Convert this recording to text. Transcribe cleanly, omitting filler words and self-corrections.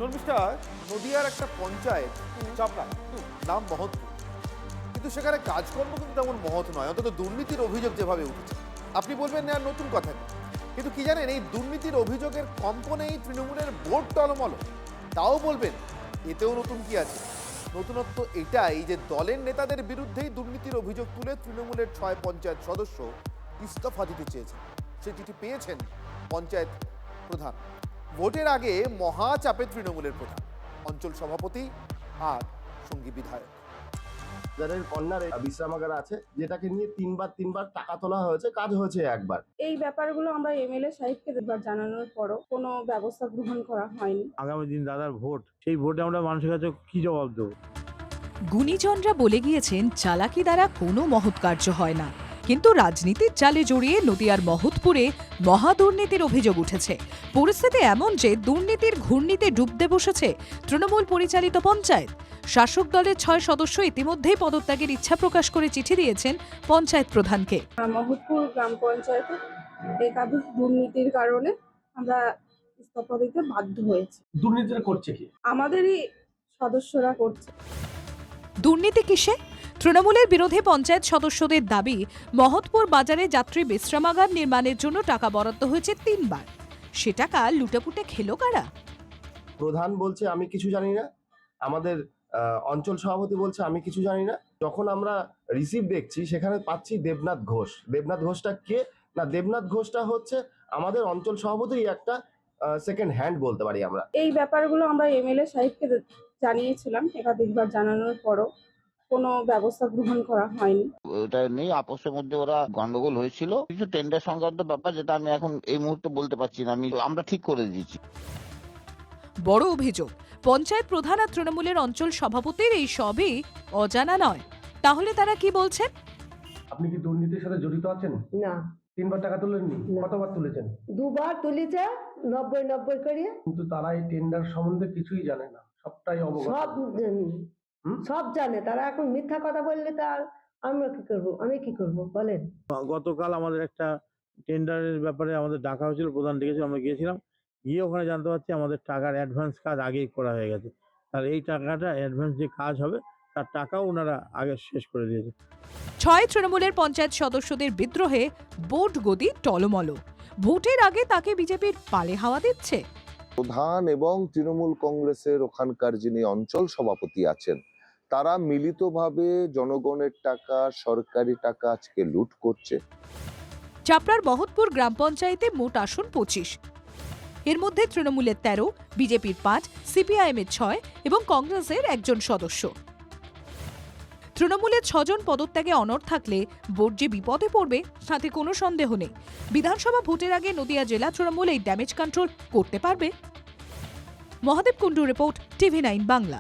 শর্মিষ্ঠা, নদিয়ার একটা পঞ্চায়েত চাপড়া, নাম মহৎপুর, কিন্তু সেখানে কাজকর্ম কিন্তু তেমন মহৎ নয়, অন্তত দুর্নীতির অভিযোগ যেভাবে উঠেছে। আপনি বলবেন না নতুন কথা নেই, কিন্তু কি জানেন, এই দুর্নীতির অভিযোগের কম্পনেই তৃণমূলের বোর্ড টলমল। তাও বলবেন এতেও নতুন কি আছে? নতুনত্ব এটাই যে দলের নেতাদের বিরুদ্ধেই দুর্নীতির অভিযোগ তুলে তৃণমূলের 6 পঞ্চায়েত সদস্য ইস্তফা দিতে চেয়েছেন। সে চিঠি পেয়েছেন পঞ্চায়েত প্রধান। ভোটের আগে মহাচাপে তৃণমূলের প্রধান, অঞ্চল সভাপতি আর সঙ্গী বিধায়ক। যাদের কন্যার বিশ্রামাগার আছে, যেটাকে নিয়ে তিনবার টাকা তোলা হয়েছে, কাজ হয়েছে একবার। এই ব্যাপারগুলো আমরা এমএলএ সাহেবকে একবার জানানোর পরও কোনো ব্যবস্থা গ্রহণ করা হয়নি। আগামী দিন দাদার ভোট, সেই ভোটে আমরা মানুষের কাছে কি জবাব দেবো? গুণীজনরা বলে গিয়েছেন চালাকি দ্বারা কোনো মহৎ কার্য হয় না, কিন্তু রাজনীতির জালে জড়িয়ে নদিয়ার মহৎপুরে মহা দুর্নীতির অভিযোগ উঠেছে। পরিস্থিতি এমন যে দুর্নীতির ঘূর্ণিতে ডুবতে বসেছে তৃণমূল পরিচালিত পঞ্চায়েত। শাসক দলের 6 সদস্য ইতিমধ্যেই পদত্যাগের ইচ্ছা প্রকাশ করে চিঠি দিয়েছেন পঞ্চায়েত প্রধানকে। মহৎপুর গ্রাম পঞ্চায়েতে একাধিক দুর্নীতির কারণে আমরা ইস্তফা দিতে বাধ্য হয়েছি। দুর্নীতিটা করছে কি? আমাদেরই সদস্যরা করছে। দুর্নীতি কিসে? তৃণমূলের বিরোধী পঞ্চায়েত সদস্যদের দাবি, মহৎপুর বাজারে যাত্রী বিশ্রামাগার নির্মাণের জন্য টাকা বরাদ্দ হয়েছে 3 বার। সে টাকা লুটেপুটে খেলো কারা? প্রধান বলছে আমি কিছু জানি না, আমাদের অঞ্চল সভাপতি বলছে আমি কিছু জানি না। যখন আমরা রিসিভ দেখছি সেখানে পাচ্ছি দেবনাথ ঘোষ। দেবনাথ ঘোষটা কে? না, দেবনাথ ঘোষটা হচ্ছে আমাদের অঞ্চল সভাপতির একটা সেকেন্ড হ্যান্ড বলতে পারি আমরা। এই ব্যাপারগুলো আমরা এমএলএ সাহেবকে জানিয়েছিলাম, একাধিকবার জানানোর পরও কোনো ব্যবস্থা গ্রহণ করা হয়নি। ওটা নেই, আপোষের মধ্যে ওরা গন্ডগোল হয়েছিল, কিছু টেন্ডার সংক্রান্ত ব্যাপার, যেটা আমি এখন এই মুহূর্তে বলতে পারছি না। আমরা ঠিক করে দিয়েছি। বড় অভিযোগ, পঞ্চায়েত প্রধান আর তৃণমূলের অঞ্চল সভাপতির এই সবই অজানা নয়। তাহলে তারা কি বলছেন? আপনি কি দুর্নীতির সাথে জড়িত আছেন? না। 3 বার টাকা তুলেননি? কতবার তুলেছেন? 2 বার তুলেছে, 90 করে। কিন্তু তারা এই টেন্ডার সম্বন্ধে কিছুই জানে না, সবটাই অবগত। সব জানে তারা। এখন মিথ্যা কথা বললে তার আমরা কি করব? আমি কি করব বলেন? গতকাল আমাদের একটা টেন্ডারের ব্যাপারে আমাদের ডাকা হয়েছিল, প্রধান ডেকেছিল, আমরা গিয়েছিলাম। গিয়ে ওখানে জানতে পারছি আমাদের টাকার অ্যাডভান্স কাজ আগেই করা হয়ে গেছে। আর এই টাকাটা অ্যাডভান্স যে কাজ হবে তার টাকাও ওনারা আগে শেষ করে দিয়েছে। 6 তৃণমূলের পঞ্চায়েত সদস্যদের বিদ্রোহে বোর্ড গদি টলমল। ভোটের আগে তাকে বিজেপির পালে হাওয়া দিচ্ছে। প্রধান এবং তৃণমূল কংগ্রেসের ওখানকার যিনি অঞ্চল সভাপতি আছেন, তারা মিলিতভাবে জনগণের টাকা, সরকারি টাকা আজকে লুট করছে। চাপড়ার মহৎপুর গ্রাম পঞ্চায়েতে মোট আসন 25। এর মধ্যে তৃণমূলের 13, বিজেপির 5, সিপিআইএমের 6 এবং কংগ্রেসের 1 জন সদস্য। তৃণমূলের 6 জন পদত্যাগে অনড় থাকলে বোর্ড যে বিপদে পড়বে তাতে কোনো সন্দেহ নেই। বিধানসভা ভোটের আগে নদিয়া জেলা তৃণমূল এই ড্যামেজ কন্ট্রোল করতে পারবে? Mahadev Kundu report, TV9 Bangla.